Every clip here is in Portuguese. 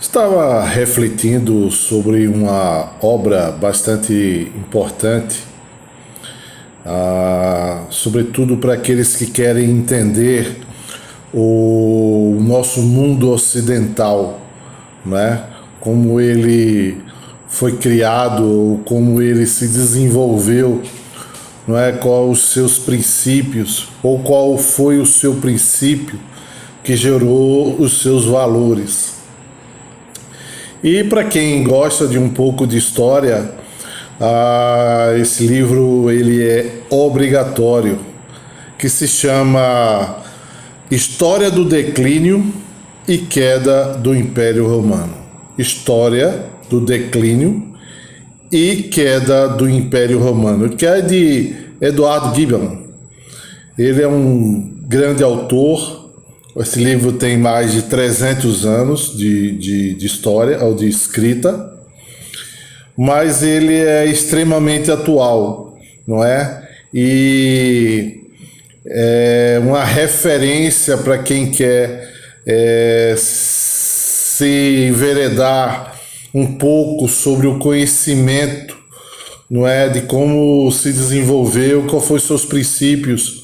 Estava refletindo sobre uma obra bastante importante, sobretudo para aqueles que querem entender o nosso mundo ocidental, né? Como ele foi criado, como ele se desenvolveu, não é? Qual os seus princípios, ou qual foi o seu princípio que gerou os seus valores. E para quem gosta de um pouco de história, esse livro ele é obrigatório, que se chama História do Declínio e Queda do Império Romano. História do Declínio e Queda do Império Romano, que é de Edward Gibbon. Ele é um grande autor. Esse livro tem mais de 300 anos de história ou de escrita, mas ele é extremamente atual, não é? E é uma referência para quem quer se enveredar um pouco sobre o conhecimento, não é? De como se desenvolveu, quais foram os seus princípios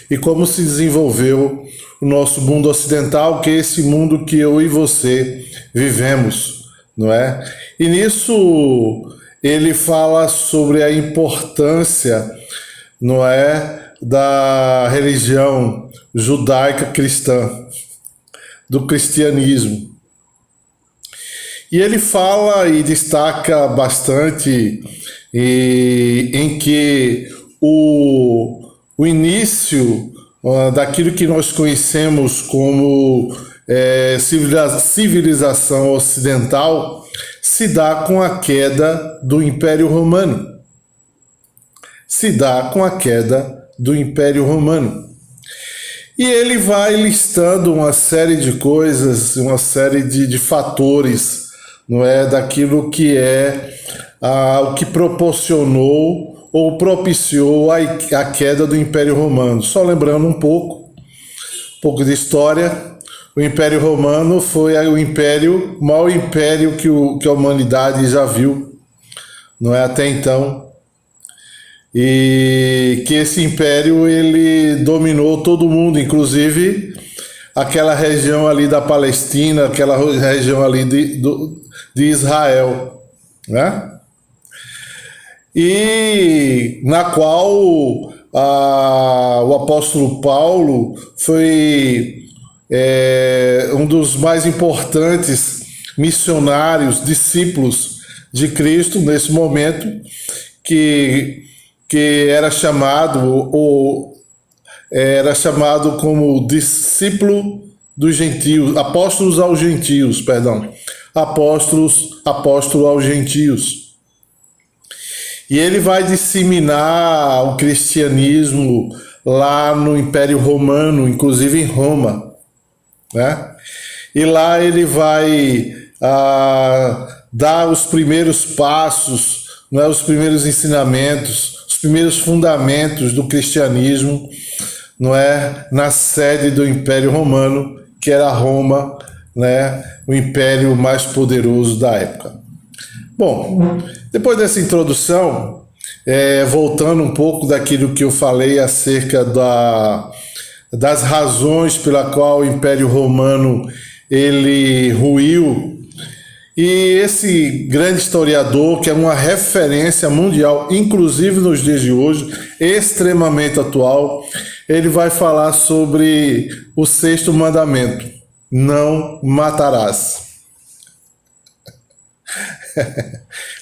e como se desenvolveu o nosso mundo ocidental, que é esse mundo que eu e você vivemos, não é? E nisso ele fala sobre a importância, não é, da religião judaica cristã, do cristianismo. E ele fala e destaca bastante em que o início daquilo que nós conhecemos como civilização ocidental se dá com a queda do Império Romano. Se dá com a queda do Império Romano. E ele vai listando uma série de coisas, uma série de fatores, não é, daquilo que é o que proporcionou ou propiciou a queda do Império Romano. Só lembrando um pouco de história, o Império Romano foi o maior império que a humanidade já viu, não é, até então, e que esse império ele dominou todo mundo, inclusive aquela região ali da Palestina, aquela região ali de Israel, né? E na qual o apóstolo Paulo foi um dos mais importantes missionários, discípulos de Cristo nesse momento, que era chamado como discípulo dos gentios, apóstolo aos gentios. E ele vai disseminar o cristianismo lá no Império Romano, inclusive em Roma, né? E lá ele vai dar os primeiros passos, né, os primeiros ensinamentos, os primeiros fundamentos do cristianismo, não é, na sede do Império Romano, que era Roma, né, o império mais poderoso da época. Bom, depois dessa introdução, voltando um pouco daquilo que eu falei acerca das razões pela qual o Império Romano ele ruiu, e esse grande historiador, que é uma referência mundial, inclusive nos dias de hoje, extremamente atual, ele vai falar sobre o 6º mandamento: não matarás.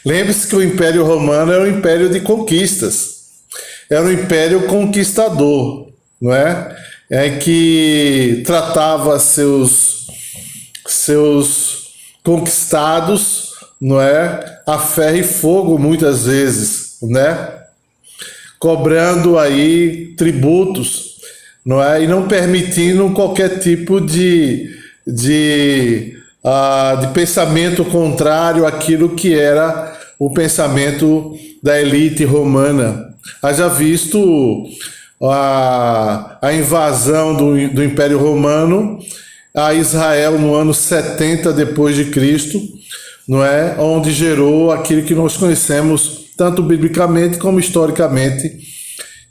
Lembre-se que o Império Romano era um império de conquistas, era um império conquistador, não é? Que tratava seus conquistados, não é, a ferro e fogo muitas vezes, né? Cobrando aí tributos, não é? E não permitindo qualquer tipo de pensamento contrário àquilo que era o pensamento da elite romana. Haja visto a invasão do Império Romano a Israel no ano 70 depois de Cristo, não é? Onde gerou aquilo que nós conhecemos tanto biblicamente como historicamente,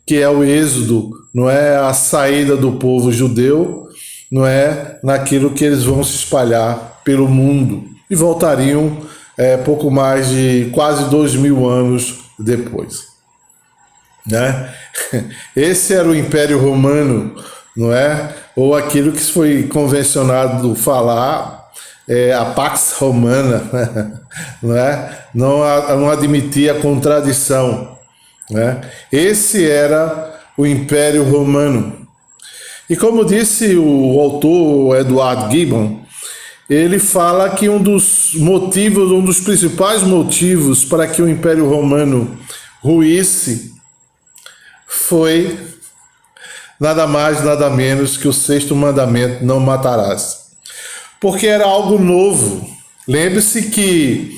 que é o êxodo, não é? A saída do povo judeu, não é? Naquilo que eles vão se espalhar pelo mundo e voltariam pouco mais de quase 2000 anos depois, né? Esse era o Império Romano, não é? Ou aquilo que foi convencionado falar, a Pax Romana, não é? Não admitia contradição, né? Esse era o Império Romano. E como disse o autor Edward Gibbon, ele fala que um dos principais motivos para que o Império Romano ruísse foi nada mais, nada menos que o sexto mandamento: não matarás. Porque era algo novo. Lembre-se que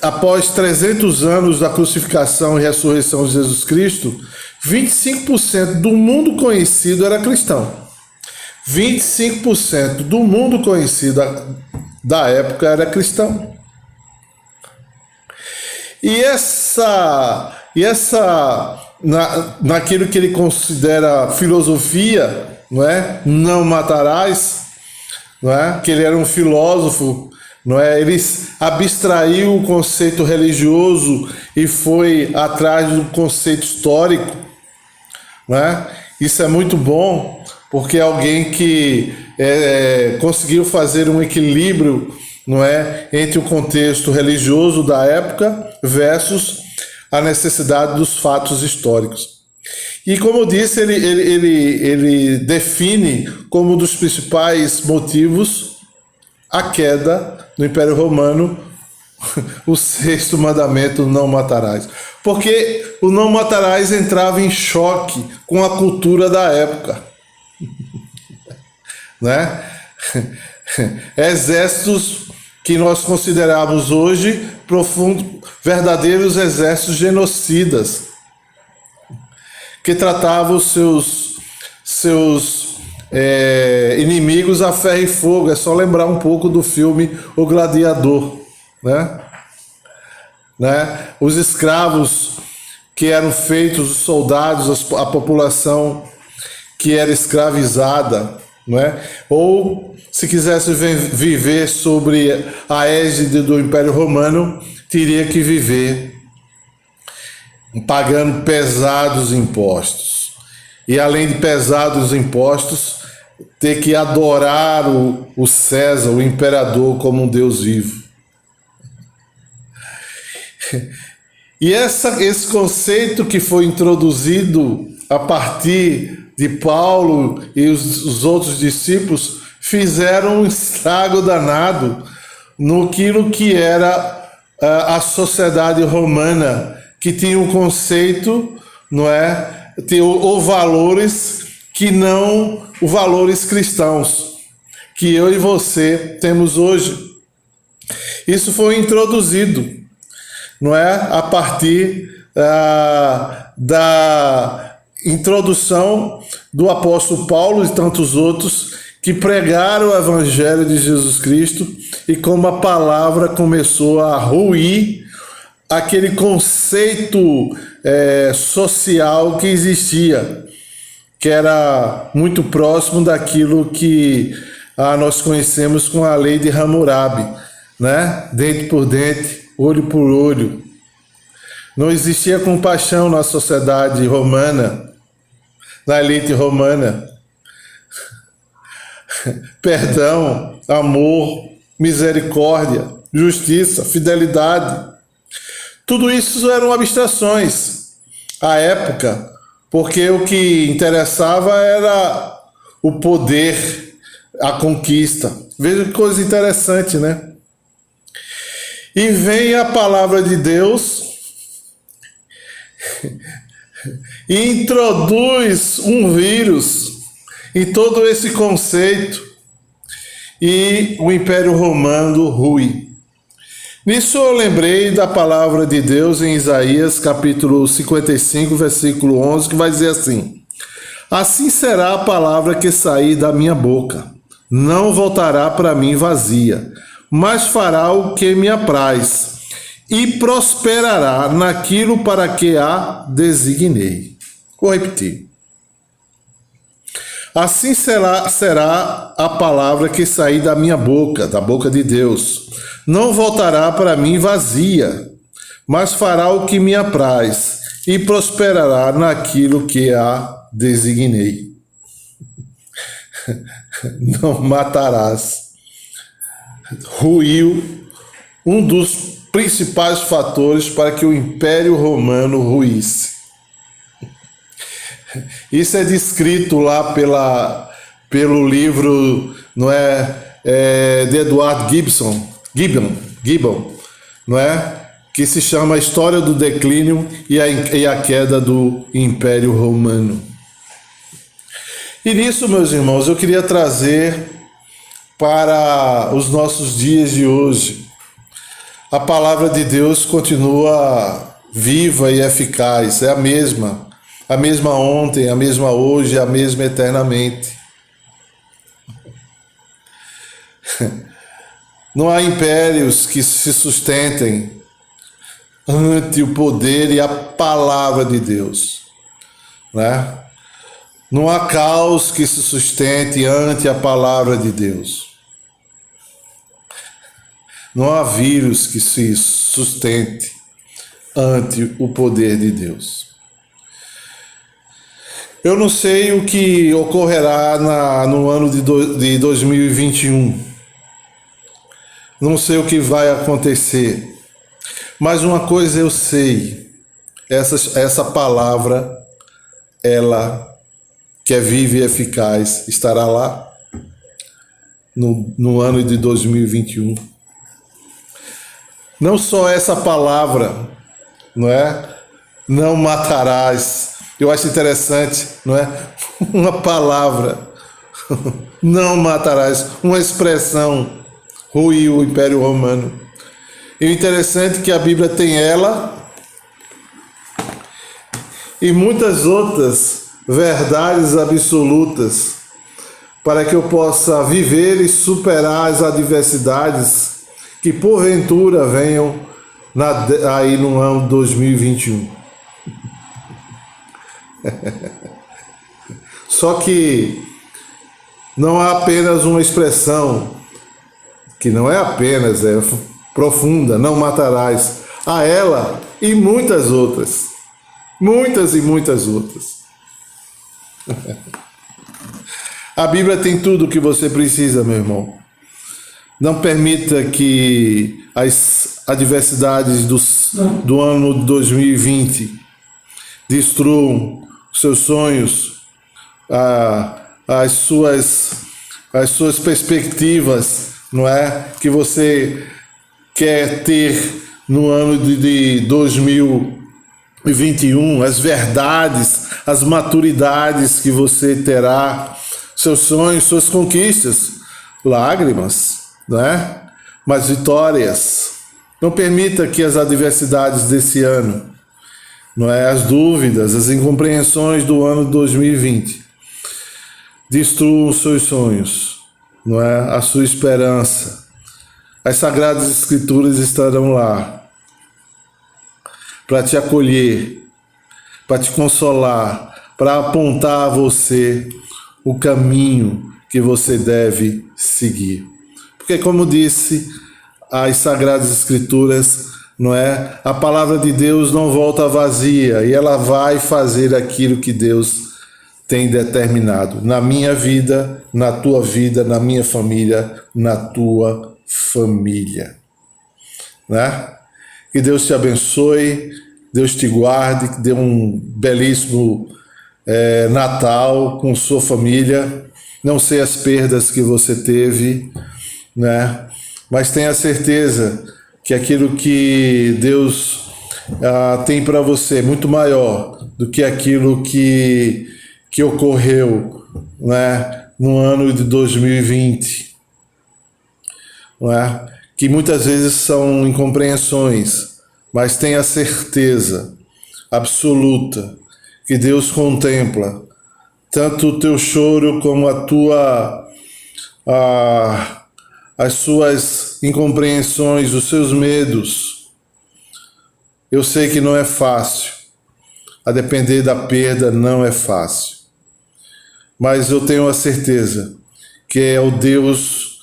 após 300 anos da crucificação e ressurreição de Jesus Cristo, 25% do mundo conhecido era cristão. 25% do mundo conhecido da época era cristão. E naquilo que ele considera filosofia, não é? Não matarás, não é? Que ele era um filósofo, não é? Ele abstraiu o conceito religioso e foi atrás do conceito histórico, não é? Isso é muito bom, porque é alguém que conseguiu fazer um equilíbrio, não é, entre o contexto religioso da época versus a necessidade dos fatos históricos. E como eu disse, ele define como um dos principais motivos a queda do Império Romano, o sexto mandamento: não matarás. Porque o não matarás entrava em choque com a cultura da época, né? Exércitos que nós consideramos hoje verdadeiros exércitos genocidas, que tratavam os seus inimigos a ferro e fogo. É só lembrar um pouco do filme O Gladiador, né? Os escravos que eram feitos, os soldados, a população que era escravizada, né? Ou se quisesse viver sobre a égide do Império Romano, teria que viver pagando pesados impostos. E além de pesados impostos, ter que adorar o César, o imperador, como um Deus vivo. E esse conceito que foi introduzido a partir de Paulo e os outros discípulos fizeram um estrago danado naquilo que era a sociedade romana, que tinha um conceito, não é, ou valores que não os valores cristãos que eu e você temos hoje. Isso foi introduzido, não é, a partir da introdução do apóstolo Paulo e tantos outros que pregaram o evangelho de Jesus Cristo, e como a palavra começou a ruir aquele conceito social que existia, que era muito próximo daquilo que nós conhecemos com a lei de Hammurabi, né? Dente por dente, olho por olho. Não existia compaixão na sociedade romana, na elite romana. Perdão, amor, misericórdia, justiça, fidelidade. Tudo isso eram abstrações à época, porque o que interessava era o poder, a conquista. Veja que coisa interessante, né? E vem a palavra de Deus e introduz um vírus em todo esse conceito, e o Império Romano rui. Nisso eu lembrei da palavra de Deus em Isaías capítulo 55, versículo 11, que vai dizer assim: Assim será a palavra que sair da minha boca. Não voltará para mim vazia, mas fará o que me apraz, e prosperará naquilo para que a designei. Vou repetir. Assim será a palavra que sair da minha boca, da boca de Deus. Não voltará para mim vazia, mas fará o que me apraz, e prosperará naquilo que a designei. Não matarás. Ruiu um dos principais fatores para que o Império Romano ruísse. Isso é descrito lá pelo livro, não de Edward Gibbon, não é? Que se chama A História do Declínio e a Queda do Império Romano. E nisso, meus irmãos, eu queria trazer para os nossos dias de hoje. A palavra de Deus continua viva e eficaz, é a mesma ontem, a mesma hoje, a mesma eternamente. Não há impérios que se sustentem ante o poder e a palavra de Deus, né? Não há caos que se sustente ante a palavra de Deus. Não há vírus que se sustente ante o poder de Deus. Eu não sei o que ocorrerá no ano de 2021. Não sei o que vai acontecer. Mas uma coisa eu sei. Essa palavra, ela que é viva e eficaz, estará lá no ano de 2021. Não só essa palavra, não é? Não matarás. Eu acho interessante, não é? Uma palavra, não matarás, uma expressão, ruiu o Império Romano. E o interessante é que a Bíblia tem ela e muitas outras verdades absolutas para que eu possa viver e superar as adversidades que porventura venham aí no ano 2021. Só que não há apenas uma expressão, que não é apenas, é profunda, não matarás. Há ela e muitas outras. Muitas e muitas outras. A Bíblia tem tudo o que você precisa, meu irmão. Não permita que as adversidades do ano 2020 destruam seus sonhos, as suas perspectivas, não é? Que você quer ter no ano de 2021, as verdades, as maturidades que você terá, seus sonhos, suas conquistas, lágrimas, não é? Mas vitórias. Não permita que as adversidades desse ano, não é? As dúvidas, as incompreensões do ano 2020 destruam os seus sonhos, não é? A sua esperança. As Sagradas Escrituras estarão lá para te acolher, para te consolar, para apontar a você o caminho que você deve seguir. Porque, como disse as Sagradas Escrituras, não é? A palavra de Deus não volta vazia e ela vai fazer aquilo que Deus tem determinado na minha vida, na tua vida, na minha família, na tua família, né? Que Deus te abençoe, Deus te guarde, que dê um belíssimo Natal com sua família. Não sei as perdas que você teve, né? Mas tenha certeza que aquilo que Deus tem para você é muito maior do que aquilo que ocorreu, né, no ano de 2020. Não é? Que muitas vezes são incompreensões, mas tenha certeza absoluta que Deus contempla tanto o teu choro como as suas incompreensões, os seus medos. Eu sei que não é fácil. A depender da perda não é fácil. Mas eu tenho a certeza que é o Deus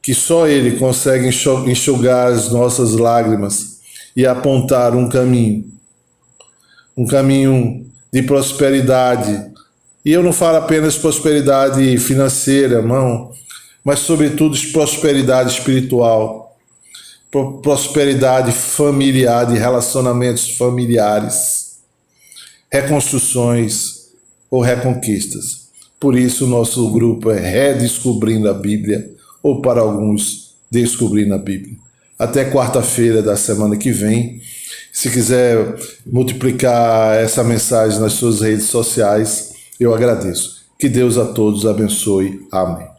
que só Ele consegue enxugar as nossas lágrimas e apontar um caminho de prosperidade. E eu não falo apenas prosperidade financeira, não, mas sobretudo prosperidade espiritual, prosperidade familiar, de relacionamentos familiares, reconstruções ou reconquistas. Por isso o nosso grupo é Redescobrindo a Bíblia, ou para alguns, Descobrindo a Bíblia. Até quarta-feira da semana que vem. Se quiser multiplicar essa mensagem nas suas redes sociais, eu agradeço. Que Deus a todos abençoe. Amém.